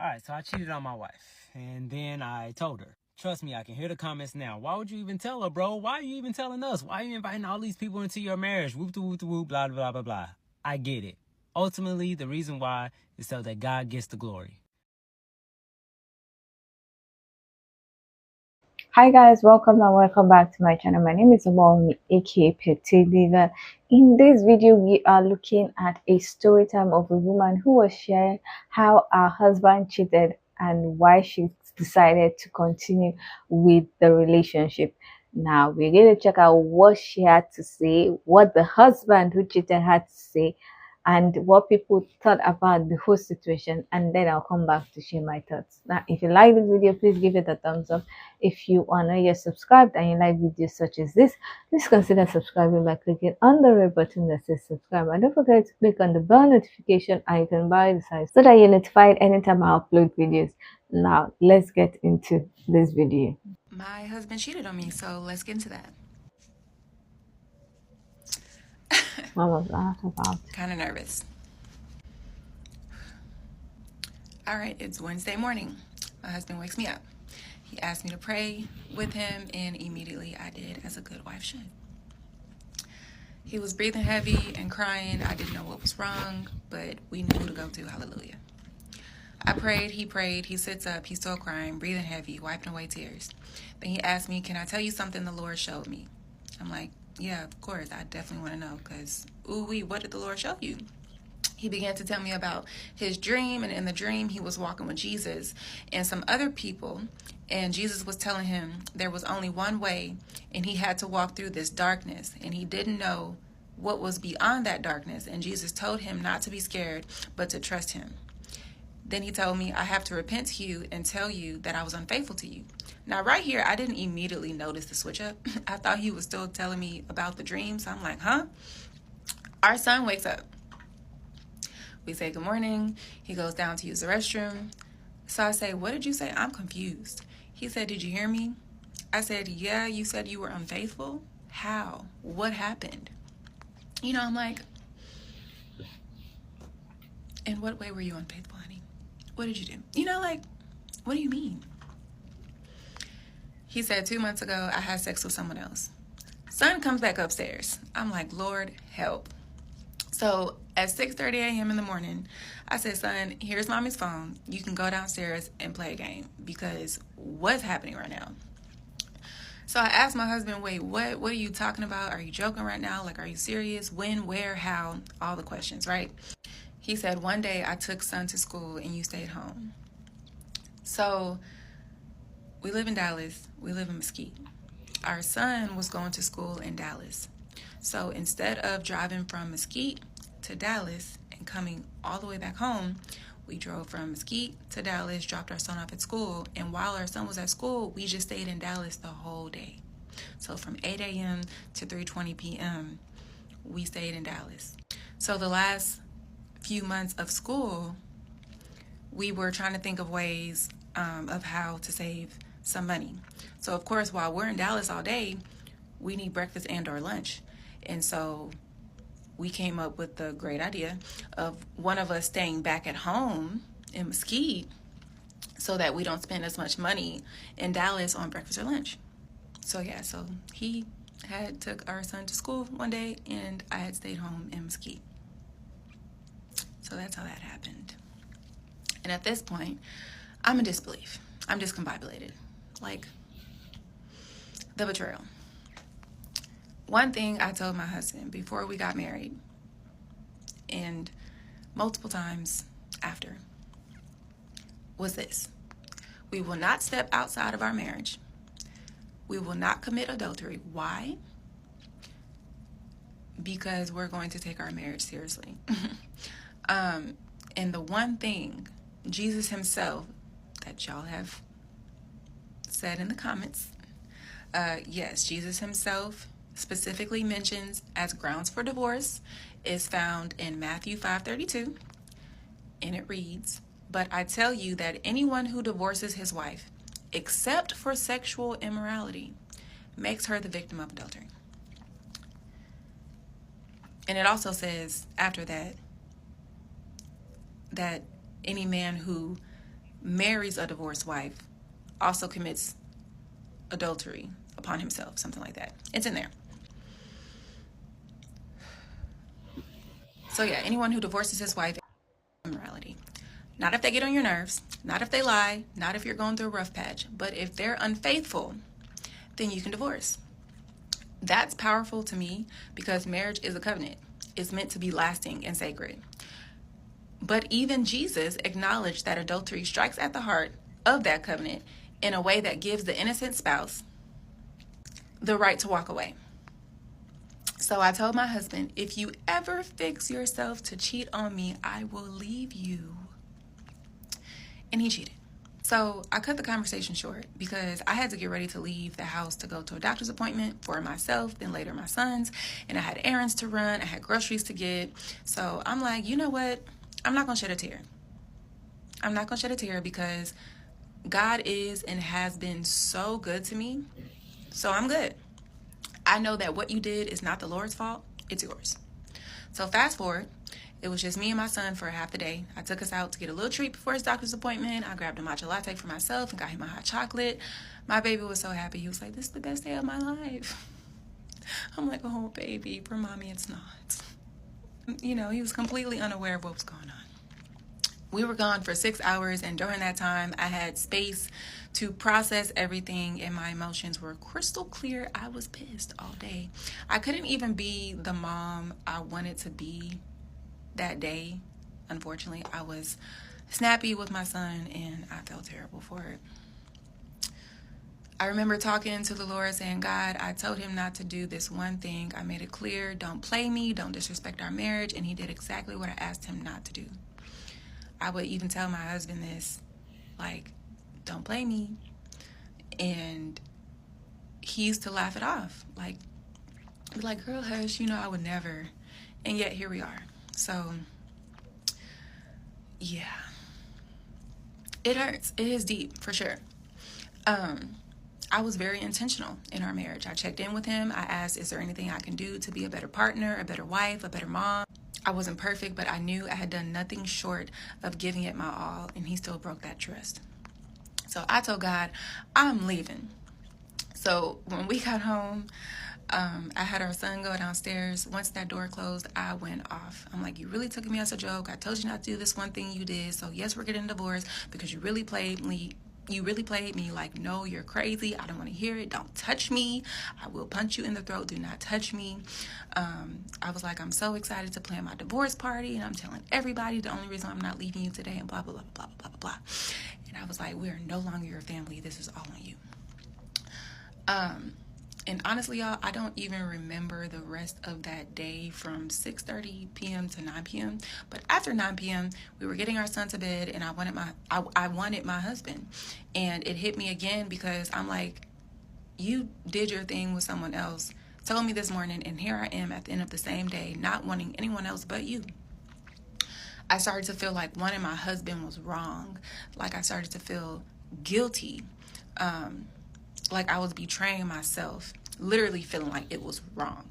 All right, so I cheated on my wife, and then I told her. Trust me, I can hear the comments now. Why would you even tell her, bro? Why are you even telling us? Why are you inviting all these people into your marriage? Whoop de whoop de whoop, blah, blah, blah, blah. I get it. Ultimately, the reason why is so that God gets the glory. Hi guys, welcome and welcome back to my channel. My name is Mommy, aka Petite Diva. In this video, we are looking at a story time of a woman who was sharing how her husband cheated and why she decided to continue with the relationship. Now we're going to check out what she had to say, what the husband who cheated had to say, and what people thought about the whole situation, and then I'll come back to share my thoughts. Now if you like this video, please give it a thumbs up. If you are not yet subscribed and you like videos such as this, please consider subscribing by clicking on the red button that says subscribe, and don't forget to click on the bell notification icon by the side so that you're notified anytime I upload videos. Now let's get into this video. My husband cheated on me, so let's get into that. Kind of nervous. All right, it's Wednesday morning. My husband wakes me up. He asked me to pray with him, and immediately I did, as a good wife should. He was breathing heavy and crying. I didn't know what was wrong, but we knew who to go to. Hallelujah. I prayed, he sits up, he's still crying, breathing heavy, wiping away tears. Then he asked me, can I tell you something the Lord showed me? I'm like, yeah, of course, I definitely want to know, because, what did the Lord show you? He began to tell me about his dream, and in the dream, he was walking with Jesus and some other people, and Jesus was telling him there was only one way, and he had to walk through this darkness, and he didn't know what was beyond that darkness, and Jesus told him not to be scared, but to trust him. Then he told me, I have to repent to you and tell you that I was unfaithful to you. Now, right here, I didn't immediately notice the switch up. I thought he was still telling me about the dream. So I'm like, huh? Our son wakes up. We say good morning. He goes down to use the restroom. So I say, what did you say? I'm confused. He said, did you hear me? I said, yeah, you said you were unfaithful. How? What happened? I'm like, in what way were you unfaithful, honey? What did you do? What do you mean? He said 2 months ago, I had sex with someone else. Son comes back upstairs. I'm like, Lord, help. So at 6:30 a.m. in the morning, I said, son, here's mommy's phone. You can go downstairs and play a game, because what's happening right now? So I asked my husband, wait, what are you talking about? Are you joking right now? Like, are you serious? When, where, how? All the questions, right? He said, one day I took son to school and you stayed home. So we live in Dallas. We live in Mesquite. Our son was going to school in Dallas. So instead of driving from Mesquite to Dallas and coming all the way back home, we drove from Mesquite to Dallas, dropped our son off at school, and while our son was at school, we just stayed in Dallas the whole day. So from 8 a.m. to 3:20 p.m., we stayed in Dallas. So the last few months of school, we were trying to think of ways of how to save some money. So of course, while we're in Dallas all day, we need breakfast and or lunch. And so we came up with the great idea of one of us staying back at home in Mesquite so that we don't spend as much money in Dallas on breakfast or lunch. So yeah, so he had took our son to school one day and I had stayed home in Mesquite. So that's how that happened. And at this point, I'm in disbelief. I'm discombobulated. Like, the betrayal. One thing I told my husband before we got married, and multiple times after, was this: we will not step outside of our marriage. We will not commit adultery. Why? Because we're going to take our marriage seriously. And the one thing Jesus himself, that y'all have said in the comments, yes, Jesus himself specifically mentions as grounds for divorce is found in Matthew 5:32, and it reads, but I tell you that anyone who divorces his wife, except for sexual immorality, makes her the victim of adultery. And it also says after that, that any man who marries a divorced wife also commits adultery upon himself, something like that. It's in there. So yeah, anyone who divorces his wife, immorality. Not if they get on your nerves, not if they lie, not if you're going through a rough patch, but if they're unfaithful, then you can divorce. That's powerful to me because marriage is a covenant. It's meant to be lasting and sacred. But even Jesus acknowledged that adultery strikes at the heart of that covenant in a way that gives the innocent spouse the right to walk away. So I told my husband, if you ever fix yourself to cheat on me, I will leave you. And he cheated. So I cut the conversation short because I had to get ready to leave the house to go to a doctor's appointment for myself, then later my sons, and I had errands to run, I had groceries to get. So I'm like, you know what? I'm not going to shed a tear. I'm not going to shed a tear because God is and has been so good to me. So I'm good. I know that what you did is not the Lord's fault. It's yours. So fast forward. It was just me and my son for half the day. I took us out to get a little treat before his doctor's appointment. I grabbed a matcha latte for myself and got him a hot chocolate. My baby was so happy. He was like, this is the best day of my life. I'm like, oh, baby, for mommy, it's not. You know, he was completely unaware of what was going on. We were gone for 6 hours, and during that time, I had space to process everything, and my emotions were crystal clear. I was pissed all day. I couldn't even be the mom I wanted to be that day. Unfortunately, I was snappy with my son, and I felt terrible for it. I remember talking to the Lord saying, God, I told him not to do this one thing. I made it clear, don't play me, don't disrespect our marriage, and he did exactly what I asked him not to do. I would even tell my husband this, like, don't play me. And he used to laugh it off. Like, be like, girl, hush, you know, I would never. And yet here we are. So, yeah. It hurts. It is deep, for sure. I was very intentional in our marriage. I checked in with him. I asked, is there anything I can do to be a better partner, a better wife, a better mom? I wasn't perfect, but I knew I had done nothing short of giving it my all, and he still broke that trust. So I told God, I'm leaving. So when we got home, I had our son go downstairs. Once that door closed, I went off. I'm like, you really took me as a joke. I told you not to do this one thing you did. So yes, we're getting divorced because you really played me. You really played me like, no, you're crazy. I don't want to hear it. Don't touch me. I will punch you in the throat. Do not touch me. I was like, I'm so excited to plan my divorce party. And I'm telling everybody the only reason I'm not leaving you today and blah, blah, blah, blah, blah, blah, blah. And I was like, we are no longer your family. This is all on you. And honestly, y'all, I don't even remember the rest of that day from 6:30 p.m. to 9 p.m. But after 9 p.m., we were getting our son to bed, and I wanted my husband. And it hit me again because I'm like, you did your thing with someone else, told me this morning, and here I am at the end of the same day, not wanting anyone else but you. I started to feel like wanting my husband was wrong. Like I started to feel guilty. Like I was betraying myself, literally feeling like it was wrong.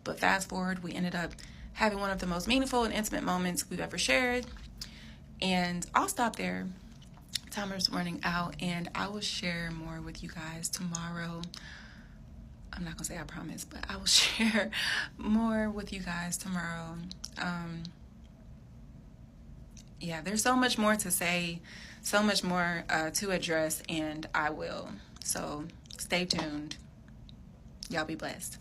But fast forward, we ended up having one of the most meaningful and intimate moments we've ever shared. And I'll stop there. Timer's running out, and I will share more with you guys tomorrow. I'm not gonna say I promise, but I will share more with you guys tomorrow. Yeah, there's so much more to say, so much more to address, and I will. So stay tuned. Y'all be blessed.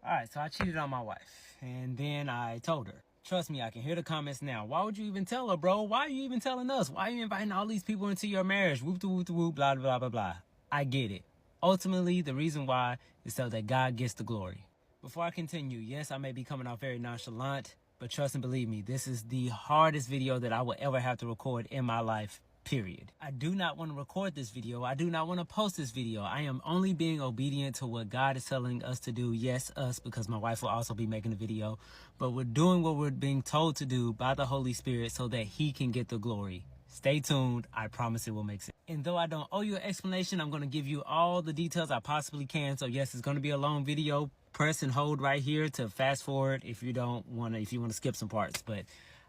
All right, so I cheated on my wife, and then I told her. Trust me, I can hear the comments now. Why would you even tell her, bro? Why are you even telling us? Why are you inviting all these people into your marriage? Whoop, whoop, whoop, blah, blah, blah, blah. I get it. Ultimately, the reason why is so that God gets the glory. Before I continue, yes, I may be coming off very nonchalant, but trust and believe me, this is the hardest video that I will ever have to record in my life. Period. I do not want to record this video. I do not want to post this video. I am only being obedient to what God is telling us to do. Yes, us, because my wife will also be making a video. But we're doing what we're being told to do by the Holy Spirit so that He can get the glory. Stay tuned. I promise it will make sense. And though I don't owe you an explanation, I'm going to give you all the details I possibly can. So yes, it's going to be a long video. Press and hold right here to fast forward if you want to skip some parts. But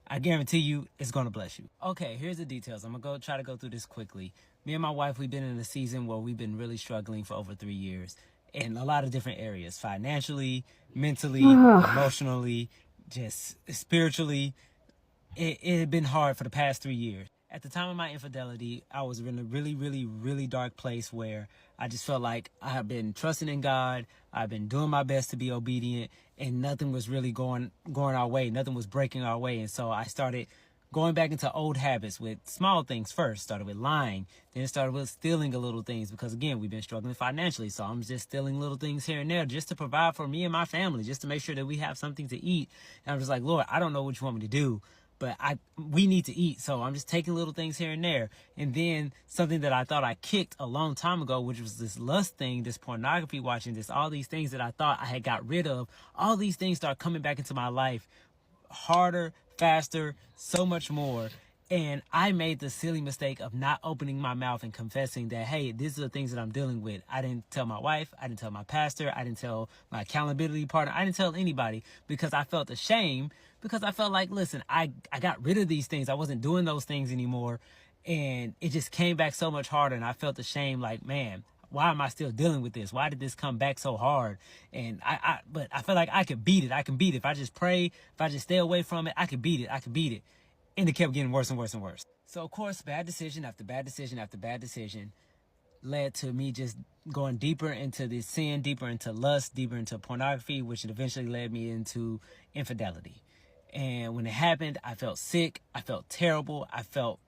I guarantee you it's going to bless you. Okay, here's the details. I'm going to try to go through this quickly. Me and my wife, we've been in a season where we've been really struggling for over 3 years in a lot of different areas, financially, mentally, emotionally, just spiritually. It had been hard for the past 3 years. At the time of my infidelity, I was in a really, really, really dark place where I just felt like I have been trusting in God. I've been doing my best to be obedient, and nothing was really going our way. Nothing was breaking our way. And so I started going back into old habits with small things first. Started with lying. Then it started with stealing a little things because, again, we've been struggling financially. So I'm just stealing little things here and there just to provide for me and my family, just to make sure that we have something to eat. And I'm just like, Lord, I don't know what you want me to do, but we need to eat. So I'm just taking little things here and there. And then something that I thought I kicked a long time ago, which was this lust thing, this pornography watching, this all these things that I thought I had got rid of, all these things start coming back into my life harder, faster, so much more. And I made the silly mistake of not opening my mouth and confessing that, hey, these are the things that I'm dealing with. I didn't tell my wife. I didn't tell my pastor. I didn't tell my accountability partner. I didn't tell anybody because I felt ashamed, because I felt like, listen, I got rid of these things. I wasn't doing those things anymore. And it just came back so much harder. And I felt ashamed, like, man, why am I still dealing with this? Why did this come back so hard? And but I feel like I could beat it. I can beat it. If I just pray, if I just stay away from it, I could beat it. I could beat it. And it kept getting worse and worse and worse. So, of course, bad decision after bad decision after bad decision led to me just going deeper into this sin, deeper into lust, deeper into pornography, which eventually led me into infidelity. And when it happened, I felt sick. I felt terrible. I felt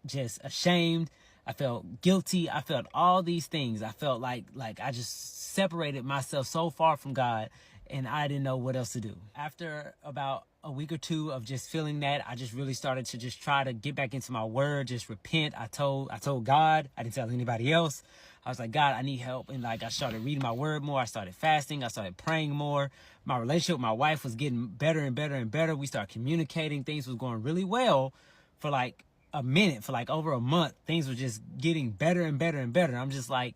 just ashamed. I felt guilty. I felt all these things. I felt like I just separated myself so far from God, and I didn't know what else to do. After about a week or two of just feeling that, I just really started to just try to get back into my word, just repent. I told God. I didn't tell anybody else. I was like, God, I need help. And I started reading my word more. I started fasting. I started praying more. My relationship with my wife was getting better and better and better. We started communicating. Things was going really well for a minute, for over a month. Things were just getting better and better and better. I'm just like,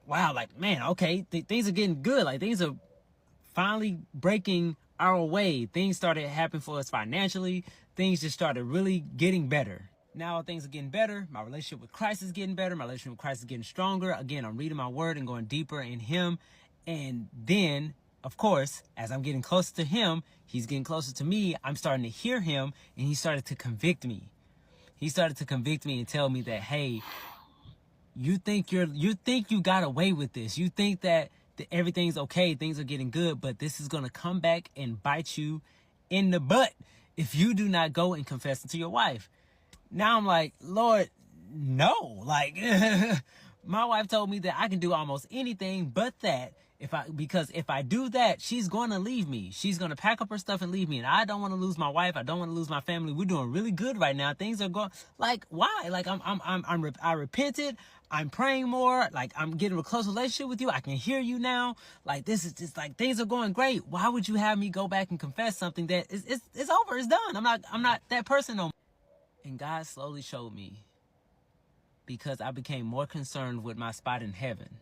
wow, man, okay, things are getting good. Things are finally breaking our way. Things started happening for us financially. Things just started really getting better. Now things are getting better. My relationship with Christ is getting better. My relationship with Christ is getting stronger. Again, I'm reading my word and going deeper in him. And then, of course, as I'm getting closer to him, he's getting closer to me. I'm starting to hear him, and he started to convict me. He started to convict me and tell me that, hey, you think you got away with this. You think that everything's okay, things are getting good, but this is going to come back and bite you in the butt if you do not go and confess it to your wife. Now I'm like, Lord, no. My wife told me that I can do almost anything but that. Because if I do that, she's going to leave me. She's going to pack up her stuff and leave me. And I don't want to lose my wife. I don't want to lose my family. We're doing really good right now. Things are going why? I repented. I'm praying more. I'm getting a close relationship with you. I can hear you now. This is just things are going great. Why would you have me go back and confess something that it's over? It's done. I'm not that person no more. And God slowly showed me, because I became more concerned with my spot in heaven,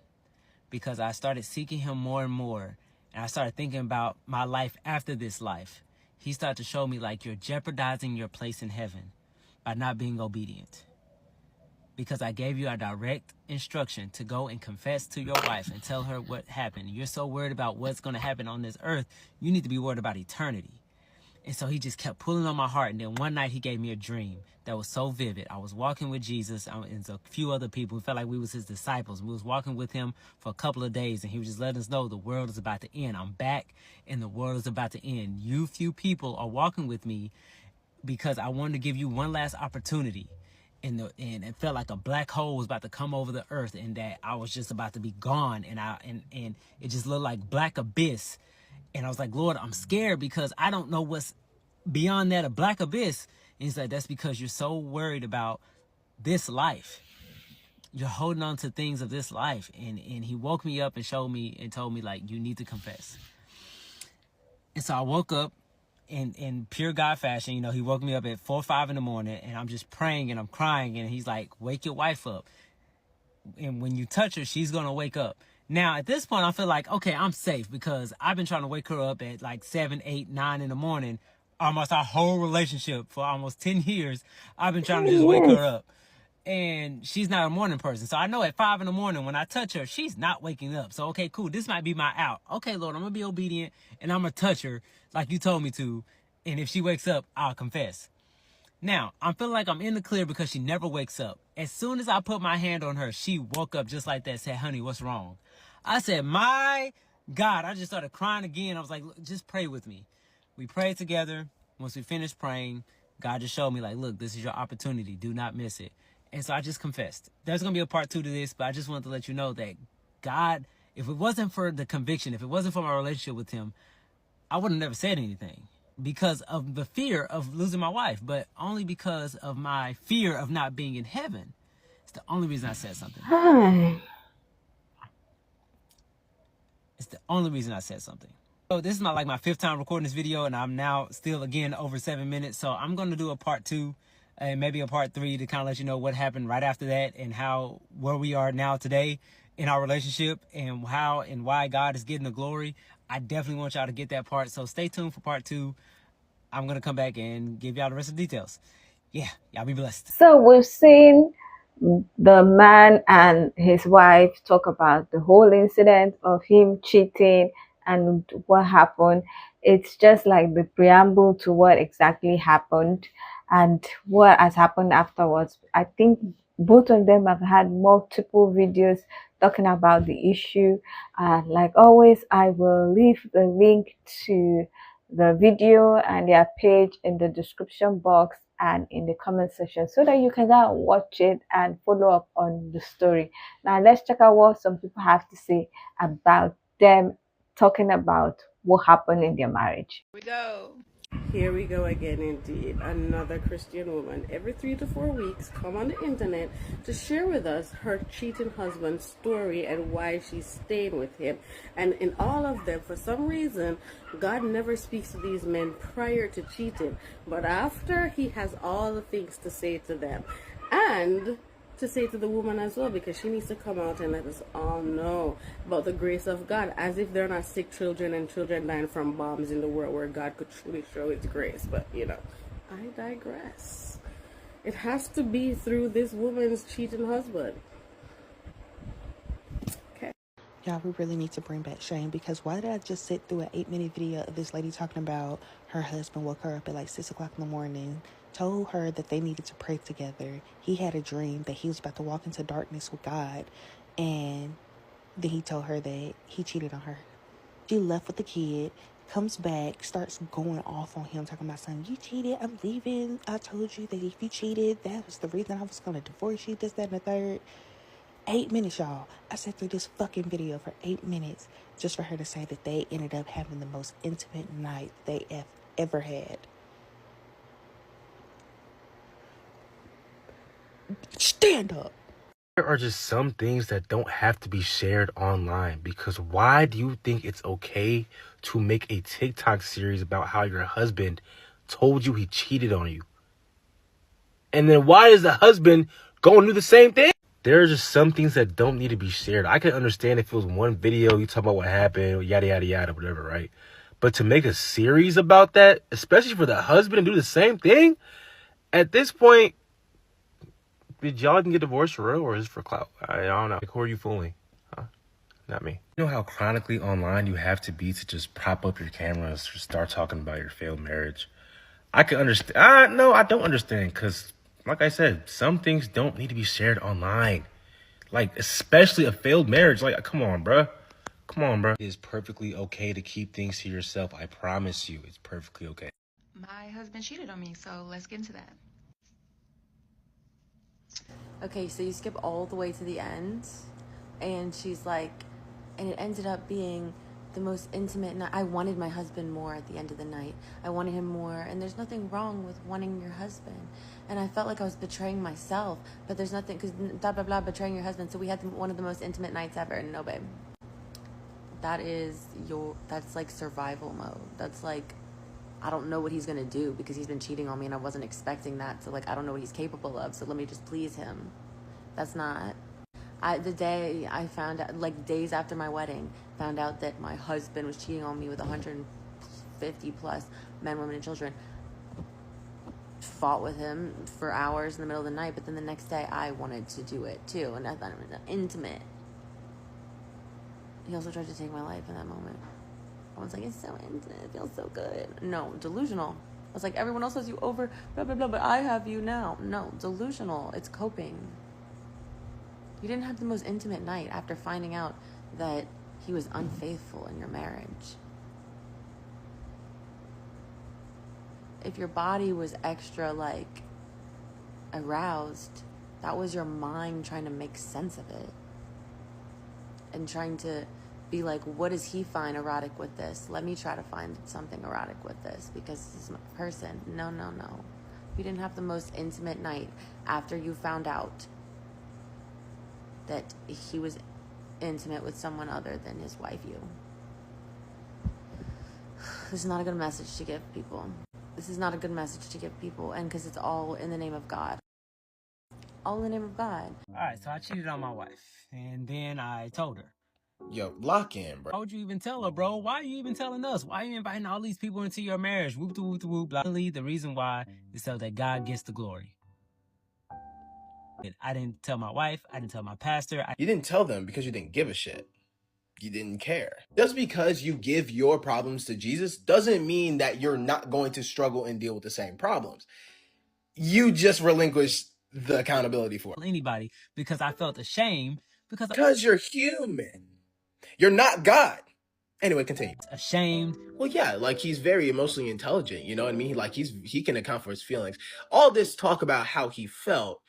because I started seeking him more and more, and I started thinking about my life after this life. He started to show me you're jeopardizing your place in heaven by not being obedient. Because I gave you a direct instruction to go and confess to your wife and tell her what happened. You're so worried about what's going to happen on this earth. You need to be worried about eternity. And so he just kept pulling on my heart. And then one night he gave me a dream that was so vivid. I was walking with Jesus and a few other people. We felt like we was his disciples. We was walking with him for a couple of days, and he was just letting us know the world is about to end. I'm back, and the world is about to end. You few people are walking with me because I wanted to give you one last opportunity. And it felt like a black hole was about to come over the earth, and that I was just about to be gone. And it just looked like black abyss. And I was like, Lord, I'm scared because I don't know what's beyond that, a black abyss. And he's like, that's because you're so worried about this life. You're holding on to things of this life. And he woke me up and showed me and told me, you need to confess. And so I woke up in pure God fashion. He woke me up at 4 or 5 in the morning, and I'm just praying and I'm crying. And he's like, wake your wife up. And when you touch her, she's going to wake up. Now, at this point, I feel like, okay, I'm safe, because I've been trying to wake her up at 7, 8, 9 in the morning almost our whole relationship for almost 10 years, I've been trying to just wake her up. And she's not a morning person. So I know at 5 in the morning when I touch her, she's not waking up. So, okay, cool. This might be my out. Okay, Lord, I'm going to be obedient and I'm going to touch her like you told me to. And if she wakes up, I'll confess. Now, I'm feeling like I'm in the clear because she never wakes up. As soon as I put my hand on her, she woke up just like that, said, honey, what's wrong? I said, my God, I just started crying again. I was like, look, just pray with me. We prayed together. Once we finished praying, God just showed me like, look, this is your opportunity. Do not miss it. And so I just confessed. There's going to be a part 2 to this, but I just wanted to let you know that God, if it wasn't for the conviction, if it wasn't for my relationship with him, I would have never said anything because of the fear of losing my wife, but only because of my fear of not being in heaven. It's the only reason I said something. It's the only reason I said something. So this is my 5th time recording this video, and I'm now still, again, over 7 minutes. So I'm going to do a part 2 and maybe a part 3 to kind of let you know what happened right after that and where we are now today in our relationship and how and why God is getting the glory. I definitely want y'all to get that part. So stay tuned for part 2. I'm going to come back and give y'all the rest of the details. Yeah, y'all be blessed. So we've seen the man and his wife talk about the whole incident of him cheating and what happened. It's just like the preamble to what exactly happened and what has happened afterwards. I think both of them have had multiple videos talking about the issue. Like always, I will leave the link to the video and their page in the description box and in the comment section so that you can go and watch it and follow up on the story. Now let's check out what some people have to say about them talking about what happened in their marriage. Here we go. Here we go again, indeed. Another Christian woman every 3 to 4 weeks come on the internet to share with us her cheating husband's story and why she's staying with him. And in all of them, for some reason, God never speaks to these men prior to cheating, but after, he has all the things to say to them. And to say to the woman as well, because she needs to come out and let us all know about the grace of God, as if they're not sick children and children dying from bombs in the world where God could truly show his grace. But you know, I digress. It has to be through this woman's cheating husband. Okay. Y'all, we really need to bring back shame, because why did I just sit through an 8-minute video of this lady talking about her husband woke her up at like 6 o'clock in the morning, told her that they needed to pray together. He had a dream that he was about to walk into darkness with God, and then he told her that he cheated on her. She left with the kid, comes back, starts going off on him, talking about, son, you cheated, I'm leaving, I told you that if you cheated, that was the reason I was going to divorce you, this, that, and the third. 8 minutes, y'all. I sat through this fucking video for 8 minutes just for her to say that they ended up having the most intimate night they have ever had. Stand up. There are just some things that don't have to be shared online, because why do you think it's okay to make a TikTok series about how your husband told you he cheated on you? And then why is the husband going to do the same thing? There are just some things that don't need to be shared. I can understand if it was one video, you talk about what happened, yada, yada, yada, whatever, right? But to make a series about that, especially for the husband to do the same thing, at this point, did y'all can get divorced for real, or is it for clout? I don't know. Like, who are you fooling? Huh? Not me. You know how chronically online you have to be to just prop up your cameras to start talking about your failed marriage? I can understand. No, I don't understand, because, like I said, some things don't need to be shared online. Like, especially a failed marriage. Like, come on, bruh. Come on, bruh. It is perfectly okay to keep things to yourself. I promise you, it's perfectly okay. My husband cheated on me, so let's get into that. Okay, so you skip all the way to the end, and she's like, and it ended up being the most intimate night. I wanted my husband more at the end of the night. I wanted him more, and there's nothing wrong with wanting your husband. And I felt like I was betraying myself, but there's nothing, because blah, blah, blah, betraying your husband. So we had one of the most intimate nights ever. No, babe. That's like survival mode. That's like, I don't know what he's going to do because he's been cheating on me and I wasn't expecting that. So, like, I don't know what he's capable of. So let me just please him. That's not. The day I found out, like days after my wedding, found out that my husband was cheating on me with 50 plus men, women, and children, fought with him for hours in the middle of the night, but then the next day I wanted to do it too, and I thought it was intimate. He also tried to take my life in that moment. I was like, it's so intimate, it feels so good. No, delusional. I was like, everyone else has you over, blah, blah, blah, but I have you now. No, delusional. It's coping. You didn't have the most intimate night after finding out that he was unfaithful in your marriage. If your body was extra, like, aroused, that was your mind trying to make sense of it. And trying to be like, what does he find erotic with this? Let me try to find something erotic with this because this is my person. No, no, no. You didn't have the most intimate night after you found out that he was intimate with someone other than his wife, you. This is not a good message to give people. This is not a good message to give people, and because it's all in the name of God. All in the name of God. Alright, so I cheated on my wife, and then I told her. Yo, lock in, bro. Why would you even tell her, bro? Why are you even telling us? Why are you inviting all these people into your marriage? Whoop de whoop de whoop. The reason why is so that God gets the glory. I didn't tell my wife. I didn't tell my pastor. You didn't tell them because you didn't give a shit. You didn't care. Just because you give your problems to Jesus doesn't mean that you're not going to struggle and deal with the same problems. You just relinquish the accountability for it. Anybody, because I felt ashamed because you're human. You're not God. Anyway, continue. Ashamed. Well, yeah, like he's very emotionally intelligent, you know what I mean? Like he can account for his feelings. All this talk about how he felt,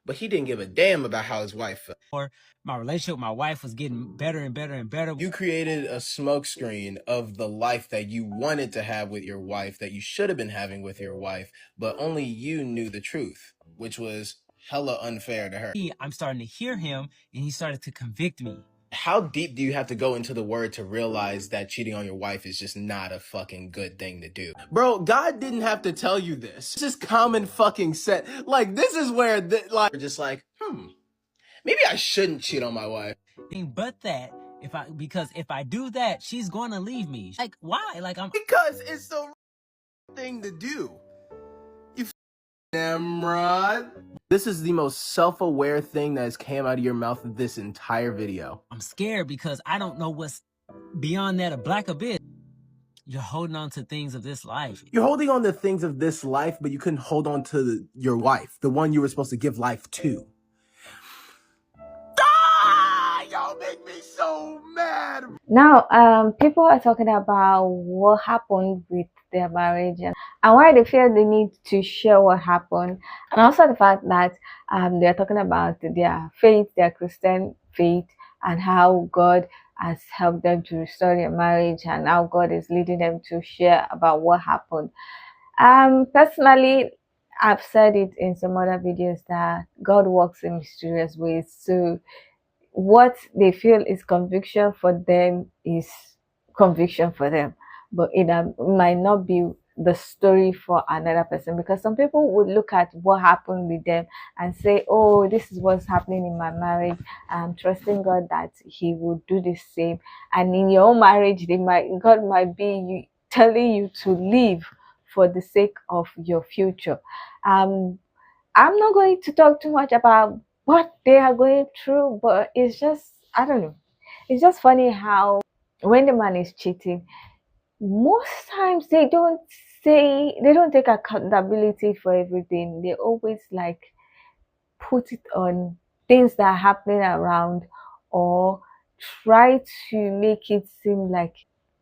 but he didn't give a damn about how his wife felt. Or my relationship with my wife was getting better and better and better. You created a smokescreen of the life that you wanted to have with your wife, that you should have been having with your wife, but only you knew the truth, which was hella unfair to her. I'm starting to hear him, and he started to convict me. How deep do you have to go into the word to realize that cheating on your wife is just not a fucking good thing to do? Bro, God didn't have to tell you this. This is common fucking sense. Like, this is where, we're just like, maybe I shouldn't cheat on my wife. But that, because if I do that, she's going to leave me. Like, why? Like, because it's the thing to do. You Nimrod. This is the most self-aware thing that has came out of your mouth this entire video. I'm scared because I don't know what's beyond that, a black abyss. You're holding on to things of this life. You're holding on to things of this life, but you couldn't hold on to your wife, the one you were supposed to give life to. Y'all make me so mad. Now, people are talking about what happened with their marriage and why they feel the need to share what happened, and also the fact that they're talking about their faith, their Christian faith, and how God has helped them to restore their marriage and how God is leading them to share about what happened. Personally, I've said it in some other videos that God works in mysterious ways. So what they feel is conviction for them is conviction for them, but it might not be the story for another person, because some people would look at what happened with them and say, oh, this is what's happening in my marriage. I'm trusting God that he will do the same. And in your own marriage, God might be telling you to leave for the sake of your future. I'm not going to talk too much about what they are going through, but it's just, I don't know, it's just funny how when the man is cheating, most times they don't take accountability for everything. They always like put it on things that are happening around, or try to make it seem like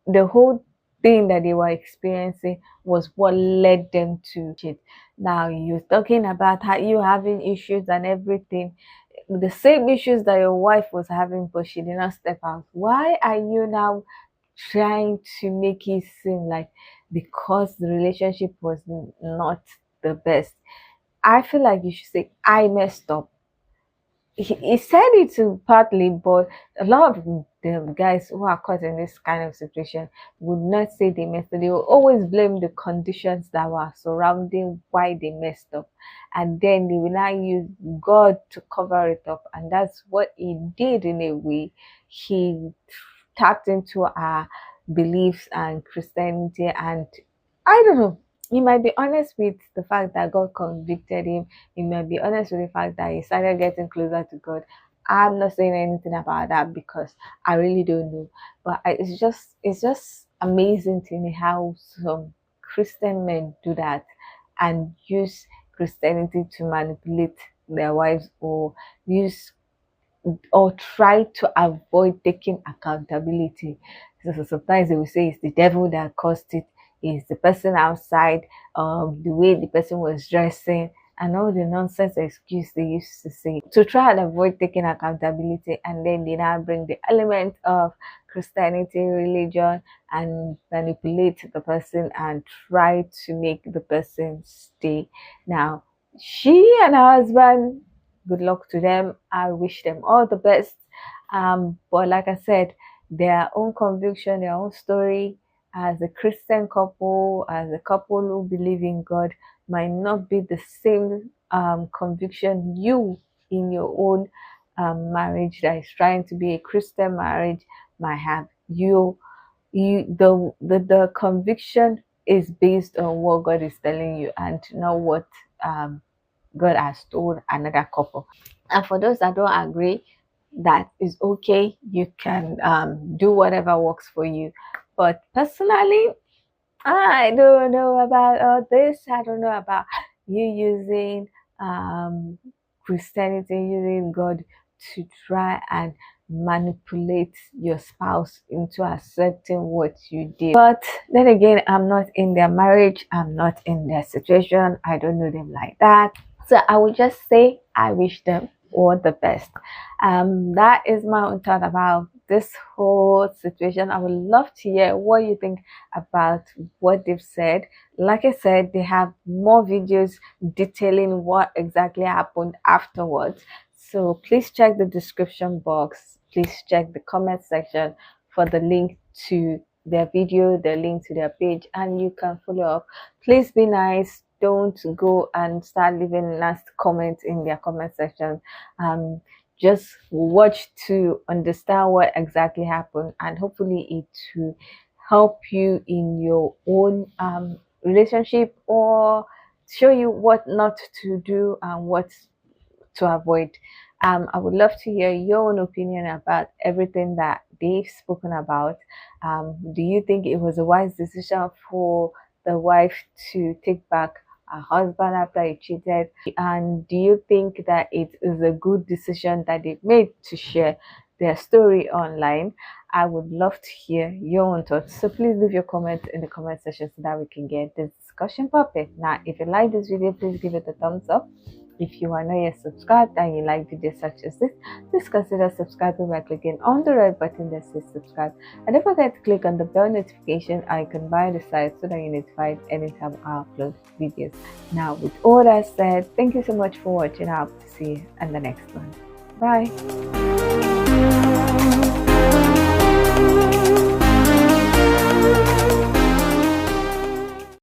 the whole thing that they were experiencing was what led them to cheat. Now you're talking about how you having issues and everything, the same issues that your wife was having, but she did not step out. Why are you now trying to make it seem like because the relationship was not the best? I feel like you should say, I messed up. He said it partly, but a lot of the guys who are caught in this kind of situation would not say they messed up. They will always blame the conditions that were surrounding why they messed up, and then they will now use God to cover it up. And that's what he did in a way. He tapped into our beliefs and Christianity. And I don't know, he might be honest with the fact that God convicted him. He might be honest with the fact that he started getting closer to God. I'm not saying anything about that because I really don't know. But it's just amazing to me how some Christian men do that and use Christianity to manipulate their wives, or use or try to avoid taking accountability. So sometimes they will say it's the devil that caused it, it's the person outside, the way the person was dressing, and all the nonsense excuse they used to say to try and avoid taking accountability. And then they now bring the element of Christianity, religion, and manipulate the person and try to make the person stay. Now, she and her husband, good luck to them. I wish them all the best. But like I said, their own conviction, their own story as a Christian couple, as a couple who believe in God, might not be the same conviction you in your own marriage that is trying to be a Christian marriage might have. The conviction is based on what God is telling you and not what God has told another couple. And for those that don't agree, that is okay. You can do whatever works for you. But personally, I don't know about all this. I don't know about you using Christianity, using God to try and manipulate your spouse into accepting what you did. But then again, I'm not in their marriage, I'm not in their situation, I don't know them like that. So I would just say I wish them all the best. That is my own thought about this whole situation. I would love to hear what you think about what they've said. Like I said, they have more videos detailing what exactly happened afterwards. So please check the description box. Please check the comment section for the link to their video, the link to their page, and you can follow up. Please be nice. Don't go and start leaving nasty comments in their comment section. Just watch to understand what exactly happened, and hopefully it will help you in your own relationship, or show you what not to do and what to avoid. I would love to hear your own opinion about everything that they've spoken about. Do you think it was a wise decision for the wife to take back her husband after he cheated? And do you think that it is a good decision that they made to share their story online? I would love to hear your own thoughts. So please leave your comments in the comment section so that we can get this discussion popping. Now, if you like this video, please give it a thumbs up. If you are not yet subscribed and you like videos such as this, please consider subscribing by clicking on the red button that says subscribe. And don't forget to click on the bell notification icon by the side so that you're notified anytime I upload videos. Now, with all that said, thank you so much for watching. I hope to see you in the next one. Bye.